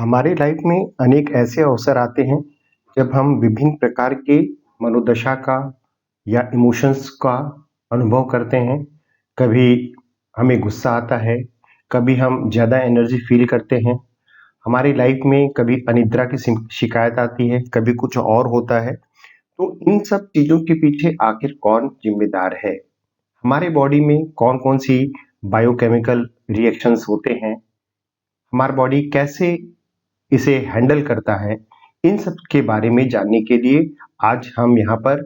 हमारी लाइफ में अनेक ऐसे अवसर आते हैं जब हम विभिन्न प्रकार के मनोदशा का या इमोशंस का अनुभव करते हैं। कभी हमें गुस्सा आता है, कभी हम ज़्यादा एनर्जी फील करते हैं। हमारी लाइफ में कभी अनिद्रा की शिकायत आती है, कभी कुछ और होता है। तो इन सब चीज़ों के पीछे आखिर कौन जिम्मेदार है? हमारे बॉडी में कौन कौन सी बायोकेमिकल रिएक्शंस होते हैं? हमारा बॉडी कैसे इसे हैंडल करता है? इन सब के बारे में जानने के लिए आज हम यहाँ पर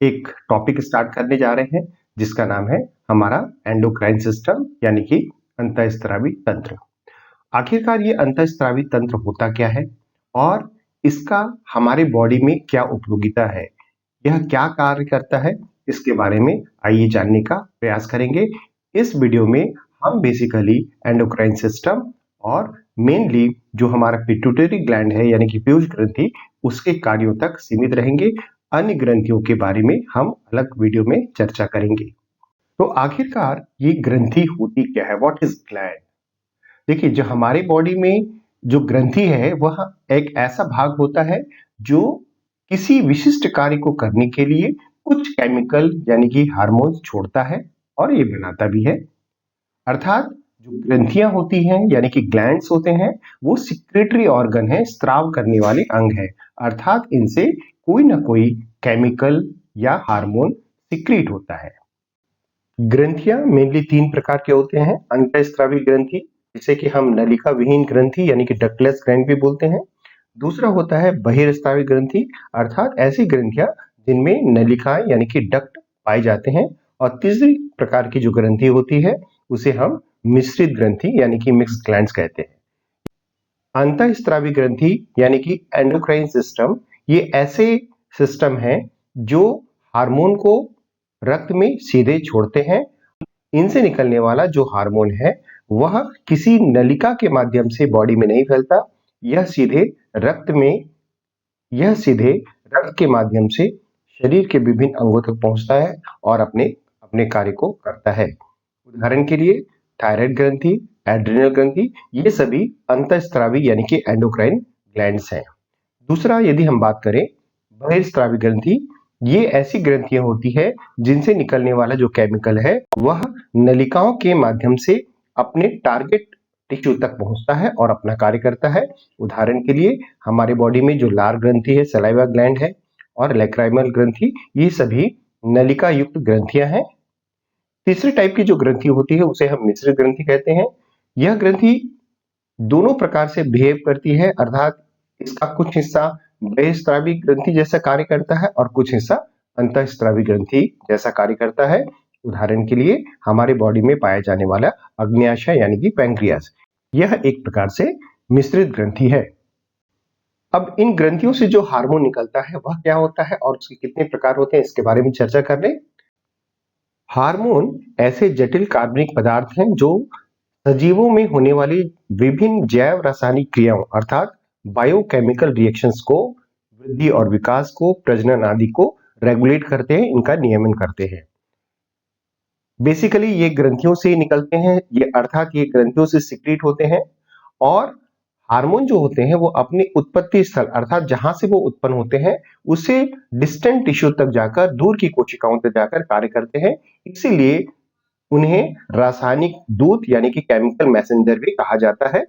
एक टॉपिक स्टार्ट करने जा रहे हैं जिसका नाम है हमारा एंडोक्राइन सिस्टम यानी कि अंतःस्रावी तंत्र। आखिरकार ये अंतःस्रावी तंत्र होता क्या है और इसका हमारे बॉडी में क्या उपयोगिता है, यह क्या कार्य करता है, इसके बारे में आइए जानने का प्रयास करेंगे। इस वीडियो में हम बेसिकली एंडोक्राइन सिस्टम और मेनली जो हमारा पिट्यूटरी ग्लैंड है यानी कि पीयूष ग्रंथि, उसके कार्यों तक सीमित रहेंगे। अन्य ग्रंथियों के बारे में हम अलग वीडियो में चर्चा करेंगे। तो आखिरकार ये ग्रंथि होती क्या है? What is gland? देखिए, जो हमारे बॉडी में जो ग्रंथि है वह एक ऐसा भाग होता है जो किसी विशिष्ट कार्य को करने के लिए कुछ केमिकल यानी कि हार्मोन्स छोड़ता है और ये बनाता भी है। अर्थात जो ग्रंथियां होती हैं यानी कि ग्लैंड्स होते हैं, वो सिक्रेटरी ऑर्गन है, स्त्राव करने वाले अंग है। अर्थात इनसे कोई ना कोई केमिकल या हार्मोन सिक्रीट होता है। ग्रंथियां मेनली तीन प्रकार के होते हैं। अंतःस्रावी ग्रंथि, जिसे कि हम नलिका विहीन ग्रंथि यानी कि डक्टलेस ग्लैंड भी बोलते हैं। दूसरा होता है बहिर्स्रावी ग्रंथि, अर्थात ऐसी ग्रंथियां जिनमें नलिकाएं यानी कि डक्ट पाए जाते हैं। और तीसरी प्रकार की जो ग्रंथि होती है उसे हम मिश्रित ग्रंथि यानी कि मिक्स ग्लैंड्स कहते हैं। अंतःस्रावी ग्रंथि यानी कि एंडोक्राइन सिस्टम, ये ऐसे सिस्टम हैं जो हार्मोन को रक्त में सीधे छोड़ते हैं। इनसे निकलने वाला जो हार्मोन है वह किसी नलिका के माध्यम से बॉडी में नहीं फैलता, यह सीधे रक्त में यह सीधे रक्त के माध्यम से शरीर के विभिन्न अंगों तक पहुंचता है और अपने अपने कार्य को करता है। उदाहरण के लिए थायराइड ग्रंथि, एड्रिनल ग्रंथि, ये सभी अंतःस्रावी यानी कि एंडोक्राइन ग्लैंड्स हैं। दूसरा यदि हम बात करें बहिर्स्रावी ग्रंथि, ये ऐसी ग्रंथियां होती है जिनसे निकलने वाला जो केमिकल है वह नलिकाओं के माध्यम से अपने टारगेट टिश्यू तक पहुंचता है और अपना कार्य करता है। उदाहरण के लिए हमारे बॉडी में जो लार ग्रंथि है, सलाइवा ग्लैंड है और लैक्राइमल ग्रंथि, ये सभी नलिका युक्त ग्रंथियां हैं। तीसरे टाइप की जो ग्रंथि होती है उसे हम मिश्रित ग्रंथि कहते हैं। यह ग्रंथि दोनों प्रकार से बिहेव करती है, अर्थात इसका कुछ हिस्सा बहिर्स्रावी ग्रंथि जैसा कार्य करता है और कुछ हिस्सा अंतःस्रावी ग्रंथि जैसा कार्य करता है। उदाहरण के लिए हमारे बॉडी में पाया जाने वाला अग्न्याशय यानी कि पैंक्रियास, यह एक प्रकार से मिश्रित ग्रंथि है। अब इन ग्रंथियों से जो हार्मोन निकलता है वह क्या होता है और उसके कितने प्रकार होते हैं, इसके बारे में चर्चा कर लें। हार्मोन ऐसे जटिल कार्बनिक पदार्थ हैं जो सजीवों में होने वाली विभिन्न जैव रासायनिक क्रियाओं अर्थात बायोकेमिकल रिएक्शंस को, वृद्धि और विकास को, प्रजनन आदि को रेगुलेट करते हैं, इनका नियमन करते हैं। बेसिकली ये ग्रंथियों से निकलते हैं, ये अर्थात ये ग्रंथियों से सिक्रीट होते हैं। और हार्मोन जो होते हैं वो अपने उत्पत्ति स्थल अर्थात जहां से वो उत्पन्न होते हैं उससे डिस्टेंट टिश्यू तक जाकर, दूर की कोशिकाओं तक जाकर कार्य करते हैं। इसीलिए उन्हें रासायनिक दूत यानी कि केमिकल मैसेंजर भी कहा जाता है।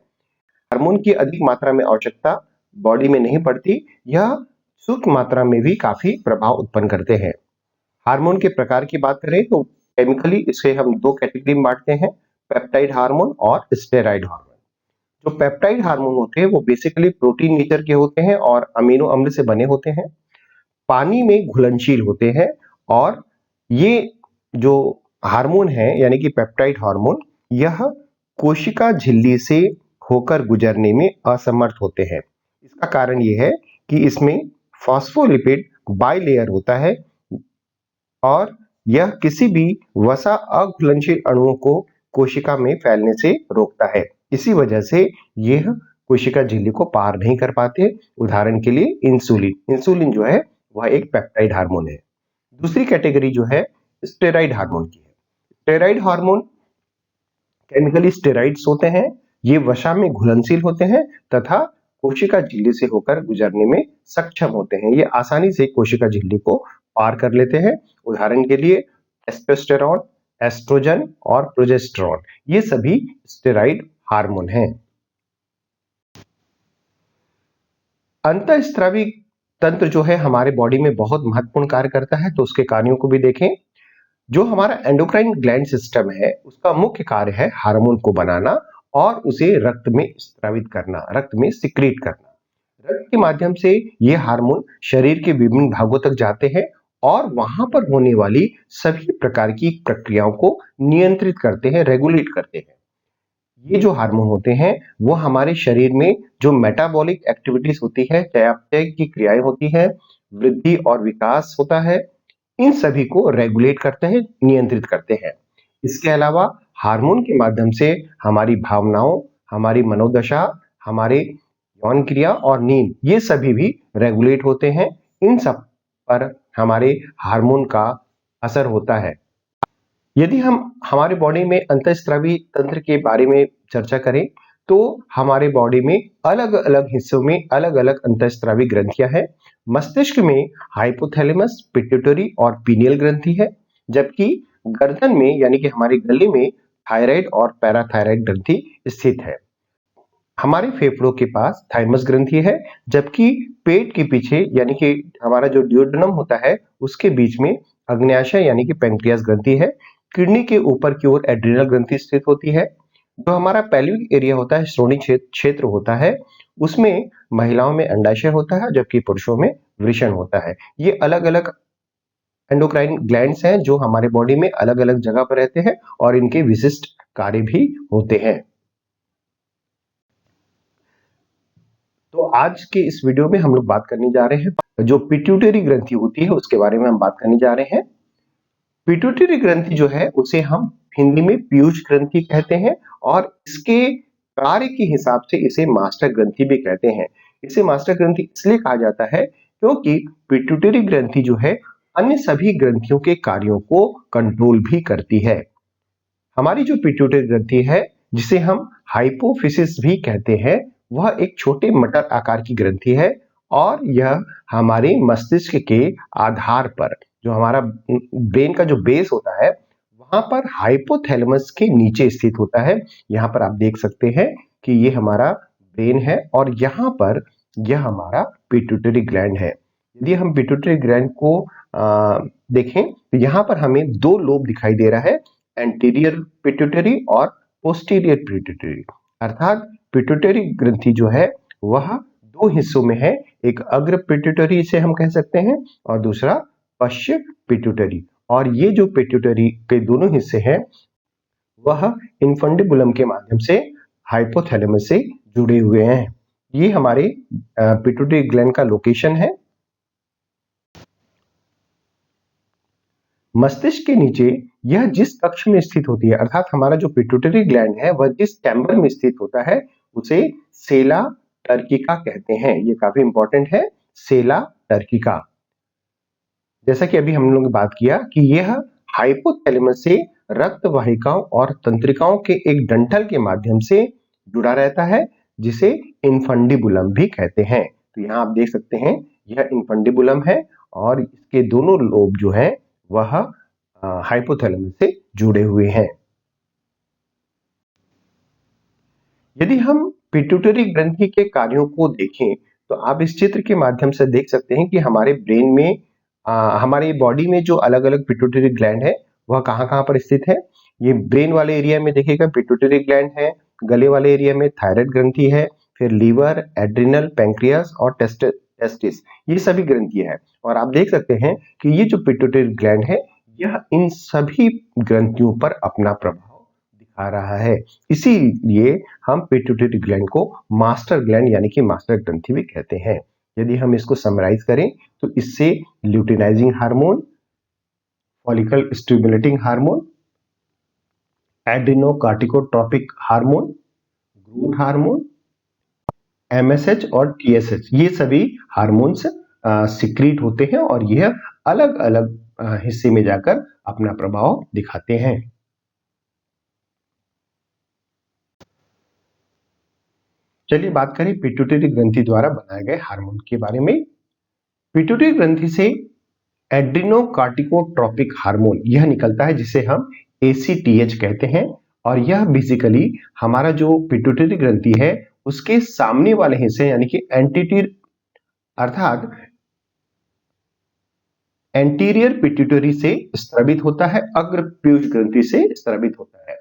हार्मोन की अधिक मात्रा में आवश्यकता बॉडी में नहीं पड़ती, यह सूक्ष्म मात्रा में भी काफी प्रभाव उत्पन्न करते हैं। हार्मोन के प्रकार की बात करें तो केमिकली इसे हम दो कैटेगरी में बांटते हैं, पेप्टाइड हार्मोन और स्टेरॉइड हार्मोन। जो पेप्टाइड हार्मोन होते हैं वो बेसिकली प्रोटीन नेचर के होते हैं और अमीनो अम्ल से बने होते हैं, पानी में घुलनशील होते हैं। और ये जो हार्मोन है यानी कि पेप्टाइड हार्मोन, यह कोशिका झिल्ली से होकर गुजरने में असमर्थ होते हैं। इसका कारण यह है कि इसमें फॉस्फोलिपिड बाइलेयर होता है और यह किसी भी वसा अघुलनशील अणुओं को कोशिका में फैलने से रोकता है। इसी वजह से यह कोशिका झिल्ली को पार नहीं कर पाते। उदाहरण के लिए इंसुलिन जो है वह एक पेप्टाइड हार्मोन है। दूसरी कैटेगरी जो है स्टेरॉइड हार्मोन की है। स्टेरॉइड हार्मोन केमिकली स्टेरॉइड्स होते हैं, ये वसा में घुलनशील होते हैं तथा कोशिका झिल्ली से होकर गुजरने में सक्षम होते हैं। ये आसानी से कोशिका झिल्ली को पार कर लेते हैं। उदाहरण के लिए टेस्टोस्टेरोन, एस्ट्रोजन और प्रोजेस्टेरोन, ये सभी स्टेरॉइड हार्मोन हैं। अंतःस्रावी तंत्र जो है हमारे बॉडी में बहुत महत्वपूर्ण कार्य करता है, तो उसके कार्यों को भी देखें। जो हमारा एंडोक्राइन ग्लैंड सिस्टम है, उसका मुख्य कार्य है हार्मोन को बनाना और उसे रक्त में स्रावित करना, रक्त में सिक्रीट करना। रक्त के माध्यम से ये हार्मोन शरीर के विभिन्न भागों तक जाते हैं और वहां पर होने वाली सभी प्रकार की प्रक्रियाओं को नियंत्रित करते हैं, रेगुलेट करते हैं। ये जो हार्मोन होते हैं वो हमारे शरीर में जो मेटाबॉलिक एक्टिविटीज होती है, चयापचय की क्रियाएं होती है, वृद्धि और विकास होता है, इन सभी को रेगुलेट करते हैं, नियंत्रित करते हैं। इसके अलावा हार्मोन के माध्यम से हमारी भावनाओं, हमारी मनोदशा, हमारे यौन क्रिया और नींद, ये सभी भी रेगुलेट होते हैं। इन सब पर हमारे हार्मोन का असर होता है। यदि हम हमारे बॉडी में अंतःस्रावी तंत्र के बारे में चर्चा करें, तो हमारे बॉडी में अलग अलग हिस्सों में अलग अलग अंतःस्रावी ग्रंथियां हैं। मस्तिष्क में हाइपोथैलेमस, पिट्यूटरी और पीनियल ग्रंथि है, जबकि गर्दन में यानी कि हमारे गले में थायराइड और पैराथायराइड ग्रंथि स्थित है। हमारे फेफड़ों के पास थाइमस ग्रंथि है, जबकि पेट के पीछे यानी कि हमारा जो ड्यूोडेनम होता है उसके बीच में अग्न्याशय यानी कि पैंक्रियास ग्रंथि है। किडनी के ऊपर की ओर एड्रिनल ग्रंथि स्थित होती है। जो हमारा पेल्विक एरिया होता है, श्रोणि क्षेत्र होता है, उसमें महिलाओं में अंडाशय होता है जबकि पुरुषों में वृषण होता है। ये अलग अलग एंडोक्राइन ग्लैंड्स हैं जो हमारे बॉडी में अलग अलग जगह पर रहते हैं और इनके विशिष्ट कार्य भी होते हैं। तो आज के इस वीडियो में हम लोग बात करने जा रहे हैं जो पिट्यूटरी ग्रंथि होती है उसके बारे में हम बात करने जा रहे हैं। पिट्यूटरी ग्रंथि जो है उसे हम हिंदी में पीयूष ग्रंथि कहते हैं और इसके कार्य के हिसाब से इसे मास्टर ग्रंथि भी कहते हैं। इसे मास्टर ग्रंथि इसलिए कहा जाता है क्योंकि पिट्यूटरी ग्रंथि जो है अन्य सभी ग्रंथियों के कार्यों को कंट्रोल भी करती है। हमारी जो पिट्यूटरी ग्रंथि है, जिसे हम हाइपोफिसिस भी कहते हैं, वह एक छोटे मटर आकार की ग्रंथि है और यह हमारे मस्तिष्क के आधार पर, जो हमारा ब्रेन का जो बेस होता है, वहां पर हाइपोथैलेमस के नीचे स्थित होता है। यहाँ पर आप देख सकते हैं कि ये हमारा ब्रेन है और यहाँ पर यह हमारा पिट्यूटरी ग्लैंड है। यदि हम पिट्यूटरी ग्लैंड को देखें तो यहाँ पर हमें दो लोब दिखाई दे रहा है, एंटीरियर पिट्यूटरी और पोस्टीरियर पिट्यूटरी। अर्थात पिट्यूटरी ग्रंथि जो है वह दो हिस्सों में है, एक अग्र पिट्यूटरी इसे हम कह सकते हैं और दूसरा पश्च पिट्यूटरी। और ये जो पिट्यूटरी के दोनों हिस्से हैं वह इनफंडिबुलम के माध्यम से हाइपोथैलेमस से जुड़े हुए हैं। ये हमारे पिट्यूटरी ग्लैंड का लोकेशन है। मस्तिष्क के नीचे यह जिस कक्ष में स्थित होती है, अर्थात हमारा जो पिट्यूटरी ग्लैंड है वह जिस चैम्बर में स्थित होता है उसे सेला टर्किका कहते हैं। ये काफी इंपॉर्टेंट है, सेला टर्किका। जैसा कि अभी हम लोग ने बात किया कि यह हाइपोथैलेमस से रक्त वाहिकाओं और तंत्रिकाओं के एक डंठल के माध्यम से जुड़ा रहता है, जिसे इनफंडिबुलम भी कहते हैं। तो यहाँ आप देख सकते हैं यह इनफंडिबुलम है और इसके दोनों लोब जो है वह हाइपोथैलेमस से जुड़े हुए हैं। यदि हम पिट्यूटरी ग्रंथि के कार्यों को देखें तो आप इस चित्र के माध्यम से देख सकते हैं कि हमारे ब्रेन में हमारी बॉडी में जो अलग अलग पिट्यूटरी ग्लैंड है वह कहाँ पर स्थित है। ये ब्रेन वाले एरिया में देखिएगा पिट्यूटरी ग्लैंड है, गले वाले एरिया में थायराइड ग्रंथि है, फिर लीवर, एड्रिनल, पैंक्रियास और टेस्टिस, ये सभी ग्रंथियां हैं। और आप देख सकते हैं कि ये जो पिट्यूटरी ग्लैंड है यह इन सभी ग्रंथियों पर अपना प्रभाव दिखा रहा है। इसीलिए हम पिट्यूटरी ग्लैंड को मास्टर ग्लैंड यानी कि मास्टर ग्रंथि भी कहते हैं। यदि हम इसको समराइज करें तो इससे luteinizing hormone, follicle stimulating hormone, adrenocorticotropic hormone, growth hormone, MSH और टीएसएच, ये सभी हार्मोन्स सिक्रीट होते हैं और यह अलग अलग हिस्से में जाकर अपना प्रभाव दिखाते हैं। चलिए बात करें पिट्यूटरी ग्रंथि द्वारा बनाए गए हार्मोन के बारे में। पिट्यूटरी ग्रंथि से एड्रिनोकार्टिकोट्रोपिक हार्मोन यह निकलता है जिसे हम ACTH कहते हैं और यह बेसिकली हमारा जो पिट्यूटरी ग्रंथि है उसके सामने वाले हिस्से यानी कि एंटीटीर अर्थात एंटीरियर पिट्यूटरी से स्रावित होता है, अग्र पीयूष ग्रंथि से स्रावित होता है।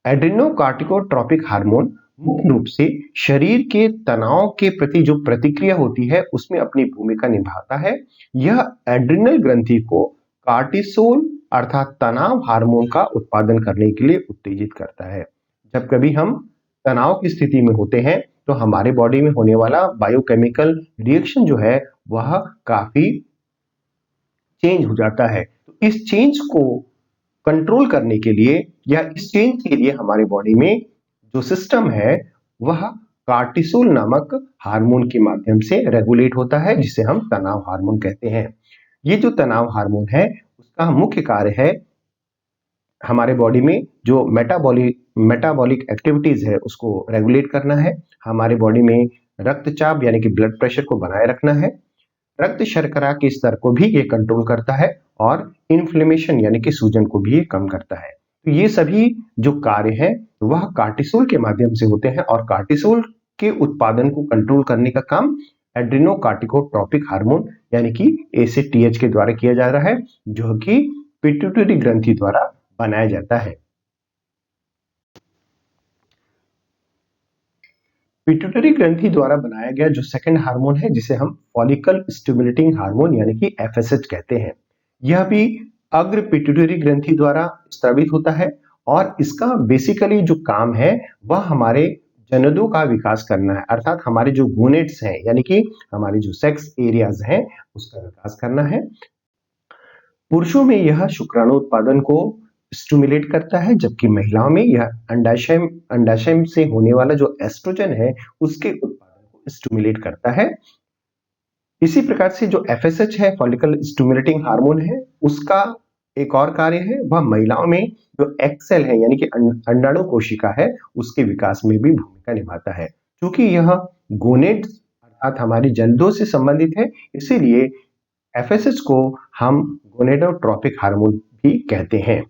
एड्रिनोकार्टिकोट्रोपिक हार्मोन मुख्य रूप से शरीर के तनाव के प्रति जो प्रतिक्रिया होती है उसमें अपनी भूमिका निभाता है। यह एड्रिनल ग्रंथि को कार्टिसोल अर्थात तनाव हार्मोन का उत्पादन करने के लिए उत्तेजित करता है। जब कभी हम तनाव की स्थिति में होते हैं तो हमारे बॉडी में होने वाला बायोकेमिकल रिएक्शन जो है वह काफी चेंज हो जाता है। तो इस चेंज को कंट्रोल करने के लिए या इस चेंज के लिए हमारे बॉडी में जो सिस्टम है वह कार्टिसोल नामक हार्मोन के माध्यम से रेगुलेट होता है जिसे हम तनाव हार्मोन कहते हैं। ये जो तनाव हार्मोन है उसका मुख्य कार्य है हमारे बॉडी में जो मेटाबॉलिक एक्टिविटीज है उसको रेगुलेट करना है, हमारे बॉडी में रक्तचाप यानी कि ब्लड प्रेशर को बनाए रखना है, रक्त शर्करा के स्तर को भी ये कंट्रोल करता है और इन्फ्लेमेशन यानी कि सूजन को भी ये कम करता है। तो ये सभी जो कार्य है वह कार्टिसोल के माध्यम से होते हैं और कार्टिसोल के उत्पादन को कंट्रोल करने का काम एड्रिनोकार्टिकोट्रोपिक हार्मोन यानी कि ACTH के द्वारा किया जा रहा है जो कि पिट्यूटरी ग्रंथि द्वारा बनाया जाता है। पिट्यूटरी ग्रंथि द्वारा बनाया गया जो सेकंड हार्मोन है जिसे हम फॉलिकल स्टिमुलेटिंग हार्मोन यानी कि FSH कहते हैं, यह भी अग्र पिट्यूटरी ग्रंथि द्वारा स्रावित होता है और इसका बेसिकली जो काम है वह हमारे जननों का विकास करना है, अर्थात हमारे जो गोनेट्स हैं यानी कि हमारे जो सेक्स एरियाज हैं उसका विकास करना है। पुरुषों में यह शुक्राणु उत्पादन को स्टिमुलेट करता है जबकि महिलाओं में यह अंडाशय से होने वाला जो एस्ट्रोजन है उसके उत्पादन को स्टिमुलेट करता है। इसी प्रकार से जो FSH है फॉलिकल स्टिमुलेटिंग हार्मोन है उसका एक और कार्य है वह महिलाओं में जो एक्स सेल है यानी कि अंडाणु कोशिका है उसके विकास में भी भूमिका निभाता है। क्योंकि यह गोनेड्स अर्थात हमारी जननों से संबंधित है इसीलिए FSH को हम गोनेडोट्रोपिक हार्मोन भी कहते हैं।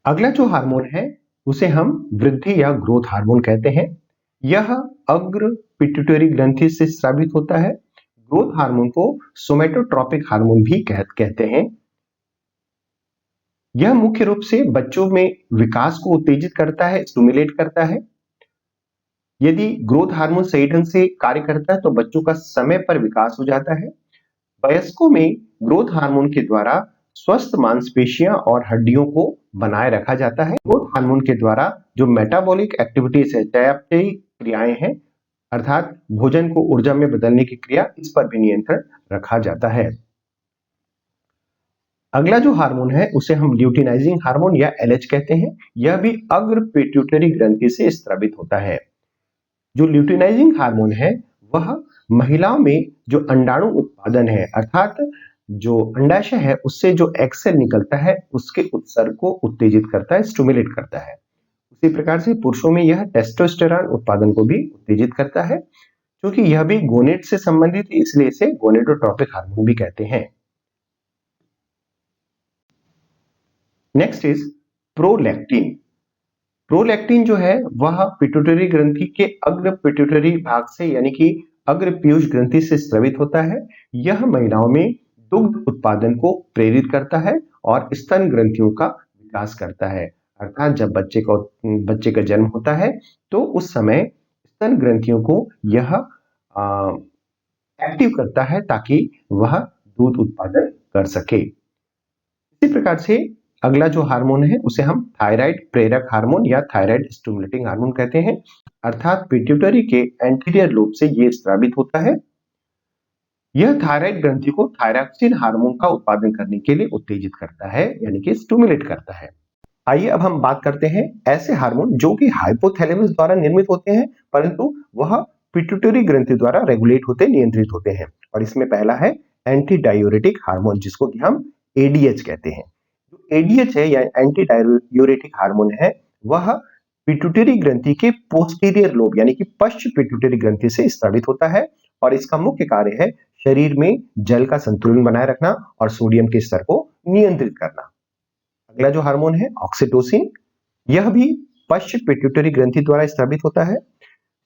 अगला जो हार्मोन है उसे हम वृद्धि या ग्रोथ हार्मोन कहते हैं। यह अग्र पिट्यूटरी ग्रंथि से स्रावित होता है। ग्रोथ हार्मोन को सोमेटोट्रोपिक हार्मोन भी कहते हैं। यह मुख्य रूप से बच्चों में विकास को उत्तेजित करता है, स्टिमुलेट करता है। यदि ग्रोथ हार्मोन सही ढंग से कार्य करता है तो बच्चों का समय पर विकास हो जाता है। वयस्कों में ग्रोथ हार्मोन के द्वारा स्वस्थ मांसपेशियां और हड्डियों को बनाए रखा जाता है। ग्रोथ हार्मोन के द्वारा जो मेटाबॉलिक एक्टिविटीज है, चयापचयी क्रियाएं हैं अर्थात भोजन को ऊर्जा में बदलने की क्रिया, इस पर भी नियंत्रण रखा जाता है। अगला जो हार्मोन है उसे हम ल्यूटिनाइजिंग हार्मोन या LH कहते हैं। यह भी अग्र पिट्यूटरी ग्रंथि से स्रावित होता है। जो ल्यूटिनाइजिंग हार्मोन है वह महिलाओं में जो अंडाणु उत्पादन है अर्थात जो अंडाशय है उससे जो एक्स सेल निकलता है उसके उत्सर्ग को उत्तेजित करता है, स्टिमुलेट करता है। उसी प्रकार से पुरुषों में यह टेस्टोस्टेरॉन उत्पादन को भी उत्तेजित करता है। क्योंकि यह भी गोनेड से संबंधित है इसलिए इसे गोनेडोट्रोपिक हार्मोन भी कहते हैं। Next is prolactin. प्रोलैक्टिन जो है वह पिट्यूटरी ग्रंथि के अग्र पिट्यूटरी भाग से यानी कि अग्र पीयूष ग्रंथि से स्रावित होता है। यह महिलाओं में दुग्ध उत्पादन को प्रेरित करता है और स्तन ग्रंथियों का विकास करता है। अर्थात जब बच्चे का जन्म होता है तो उस समय स्तन ग्रंथियों को यह एक्टिव करता है ताकि वह दूध उत्पादन कर सके। इसी प्रकार से अगला जो हार्मोन है उसे हम थायराइड प्रेरक हार्मोन या थायराइड स्टिमुलेटिंग हार्मोन कहते हैं। अर्थात पिट्यूटरी के एंटीरियर लोब से ये स्रावित होता है। यह थायराइड ग्रंथि को थायरॉक्सिन हार्मोन का उत्पादन करने के लिए उत्तेजित करता है यानी कि स्टिमुलेट करता है। आइए अब हम बात करते हैं ऐसे हार्मोन जो कि हाइपोथैलेमस द्वारा निर्मित होते हैं परंतु वह पिट्यूटरी ग्रंथि द्वारा रेगुलेट होते नियंत्रित होते हैं। और इसमें पहला है एंटी डायूरेटिक हार्मोन जिसको कि हम ADH कहते हैं। जो ADH है या एंटी डायूरेटिक हार्मोन है वह पिट्यूटरी ग्रंथि के पोस्टीरियर लोब यानी कि पश्च पिट्यूटरी ग्रंथि से स्रावित होता है और इसका मुख्य कार्य है शरीर में जल का संतुलन बनाए रखना और सोडियम के स्तर को नियंत्रित करना। अगला जो हार्मोन है ऑक्सीटोसिन, यह भी पश्च पिट्यूटरी ग्रंथि द्वारा स्रावित होता है।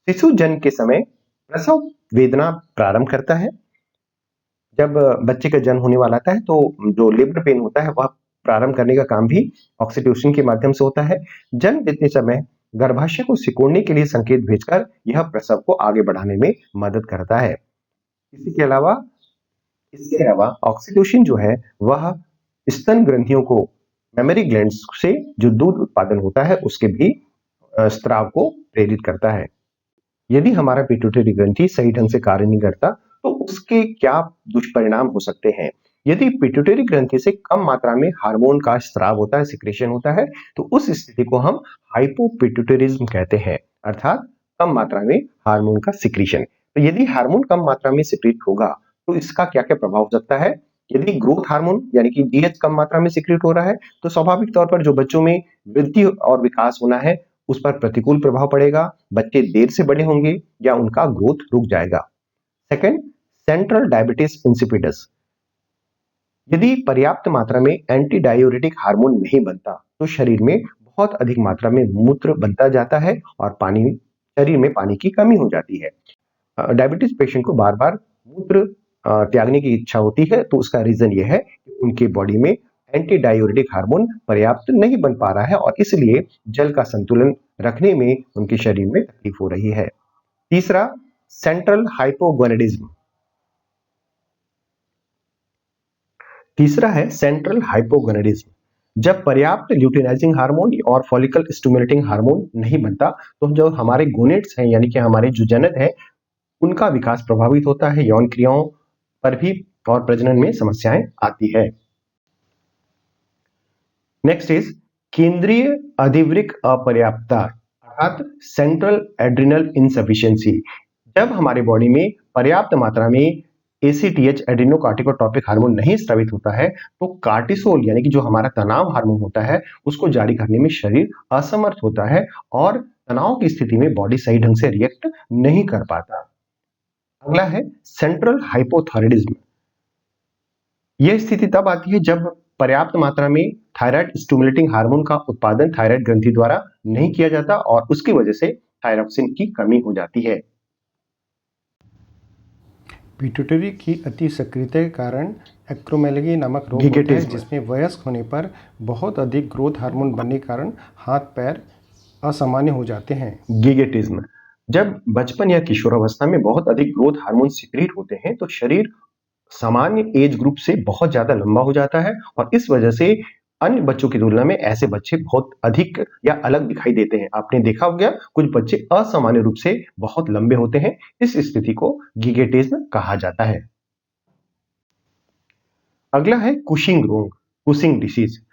शिशु जन्म के समय प्रसव वेदना प्रारंभ करता है। जब बच्चे का जन्म होने वाला है तो जो लेबर पेन होता है वह प्रारंभ करने का काम भी ऑक्सीटोसिन के माध्यम से होता है। जन्म देते समय गर्भाशय को सिकोड़ने के लिए संकेत भेजकर यह प्रसव को आगे बढ़ाने में मदद करता है। इसके अलावा ऑक्सीटोसिन जो है वह स्तन ग्रंथियों को मेमरी ग्लैंड्स से जो दूध उत्पादन होता है उसके भी स्राव को प्रेरित करता है। यदि हमारा पिट्यूटरी ग्रंथि सही ढंग से कार्य नहीं करता तो उसके क्या दुष्परिणाम हो सकते हैं। यदि पिट्यूटरी ग्रंथि से कम मात्रा में हार्मोन का स्राव होता है, सिक्रेशन होता है, तो उस स्थिति को हम हाइपोपिट्यूटरिज्म कहते हैं, अर्थात कम मात्रा में हार्मोन का सिक्रेशन। तो यदि हार्मोन कम मात्रा में सिक्रेट होगा तो इसका क्या क्या प्रभाव हो सकता है। यदि ग्रोथ हार्मोन यानी कि डीएच कम मात्रा में सिक्रेट हो रहा है तो स्वाभाविक तौर पर जो बच्चों में वृद्धि और विकास होना है उस पर प्रतिकूल प्रभाव पड़ेगा। बच्चे देर से बड़े होंगे या उनका ग्रोथ रुक जाएगा। सेकंड, सेंट्रल डायबिटीज इंसिपिडस, यदि पर्याप्त मात्रा में एंटी डायूरेटिक हार्मोन नहीं बनता तो शरीर में बहुत अधिक मात्रा में मूत्र बनता जाता है और शरीर में पानी की कमी हो जाती है। डायबिटीज पेशेंट को बार बार मूत्र त्यागने की इच्छा होती है तो उसका रीजन यह है कि उनके बॉडी में एंटी डायूरेटिक हार्मोन पर्याप्त नहीं बन पा रहा है और इसलिए जल का संतुलन रखने में उनके शरीर में तकलीफ हो रही है। तीसरा, सेंट्रल हाइपोगोनेडिज्म। तीसरा है सेंट्रल हाइपोगोनेडिज्म। जब पर्याप्त ल्यूटिनाइजिंग हार्मोन और फॉलिकल स्टिमुलेटिंग हार्मोन नहीं बनता तो जो हमारे गोनेट्स हैं यानी कि हमारे जो जनन है उनका विकास प्रभावित होता है, यौन क्रियाओं पर भी और प्रजनन में समस्याएं आती है। नेक्स्ट इज केंद्रीय अधिवृक्क अपर्याप्तता अर्थात सेंट्रल एड्रिनल इनसफिशिएंसी। जब हमारे बॉडी में पर्याप्त मात्रा में एसीटीएच एड्रिनोकार्टिकोट्रोपिक हार्मोन नहीं स्रावित होता है तो कार्टिसोल यानी कि जो हमारा तनाव हार्मोन होता है उसको जारी करने में शरीर असमर्थ होता है और तनाव की स्थिति में बॉडी सही ढंग से रिएक्ट नहीं कर पाता। अगला है सेंट्रल हाइपोथायराइडिज्म। यह स्थिति तब आती है जब पर्याप्त मात्रा में थायराइड स्टिमुलेटिंग हार्मोन का उत्पादन थायराइड ग्रंथि द्वारा नहीं किया जाता और उसकी वजह से थायरॉक्सिन की कमी हो जाती है। पिट्यूटरी की अति सक्रियता के कारण एक्रोमेलेगी नामक रोग होता है जिसमें वयस्क होने पर बहुत अधिक ग्रोथ हार्मोन बनने के कारण हाथ पैर असामान्य हो जाते हैं। गिगेटिज्म, जब बचपन या किशोरावस्था में बहुत अधिक ग्रोथ हार्मोन सिक्रीट होते हैं तो शरीर सामान्य एज ग्रुप से बहुत ज्यादा लंबा हो जाता है और इस वजह से अन्य बच्चों की तुलना में ऐसे बच्चे बहुत अधिक या अलग दिखाई देते हैं। आपने देखा होगा कुछ बच्चे असामान्य रूप से बहुत लंबे होते हैं। इस स्थिति को गिगेटिज्म कहा जाता है। अगला है कुशिंग रोग, कुशिंग डिसीज।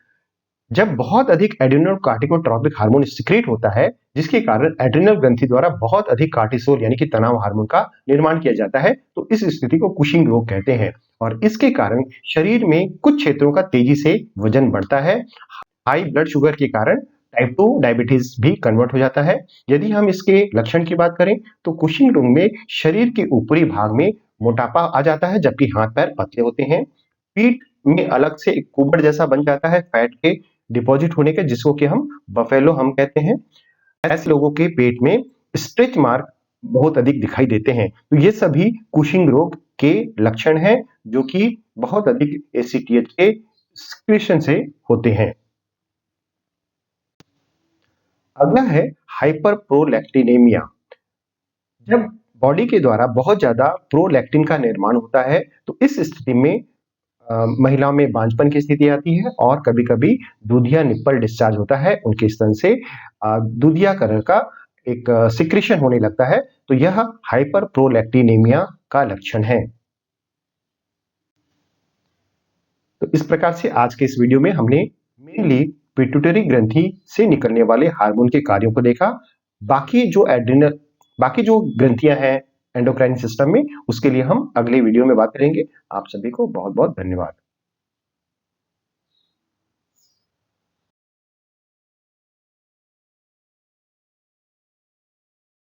जब बहुत अधिक एड्रिनल कार्टिकोट्रोपिक हार्मोन सिक्रेट होता है जिसके कारण एड्रिनल ग्रंथि द्वारा बहुत अधिक कार्टिसोल यानी कि तनाव हार्मोन का निर्माण किया जाता है तो इस स्थिति को कुशिंग रोग कहते हैं और इसके कारण शरीर में कुछ क्षेत्रों का तेजी से वजन बढ़ता है। हाई ब्लड शुगर के कारण टाइप 2 डायबिटीज भी कन्वर्ट हो जाता है। यदि हम इसके लक्षण की बात करें तो कुशिंग रोग में शरीर के ऊपरी भाग में मोटापा आ जाता है जबकि हाथ पैर पतले होते हैं। पीठ में अलग से एक कुबड़ जैसा बन जाता है फैट के डिपॉजिट होने के, जिसको कि हम बफेलो हम कहते हैं। ऐसे लोगों के पेट में स्ट्रेच मार्क बहुत अधिक दिखाई देते हैं। तो ये सभी कुशिंग रोग के लक्षण हैं जो कि बहुत अधिक एसीटीएच के सिक्रेशन से होते हैं। अगला है हाइपर प्रोलैक्टिनेमिया। जब बॉडी के द्वारा बहुत ज्यादा प्रोलैक्टिन का निर्माण होता है तो इस स्थिति में महिलाओं में बांझपन की स्थिति आती है और कभी कभी दूधिया निप्पल डिस्चार्ज होता है, उनके स्तन से दूधिया कलर का एक सिक्रेशन होने लगता है। तो यह हाइपर प्रोलैक्टिनेमिया का लक्षण है। तो इस प्रकार से आज के इस वीडियो में हमने मेनली पिट्यूटरी ग्रंथि से निकलने वाले हार्मोन के कार्यों को देखा। बाकी जो ग्रंथियां हैं एंडोक्राइन सिस्टम में उसके लिए हम अगले वीडियो में बात करेंगे। आप सभी को बहुत बहुत धन्यवाद।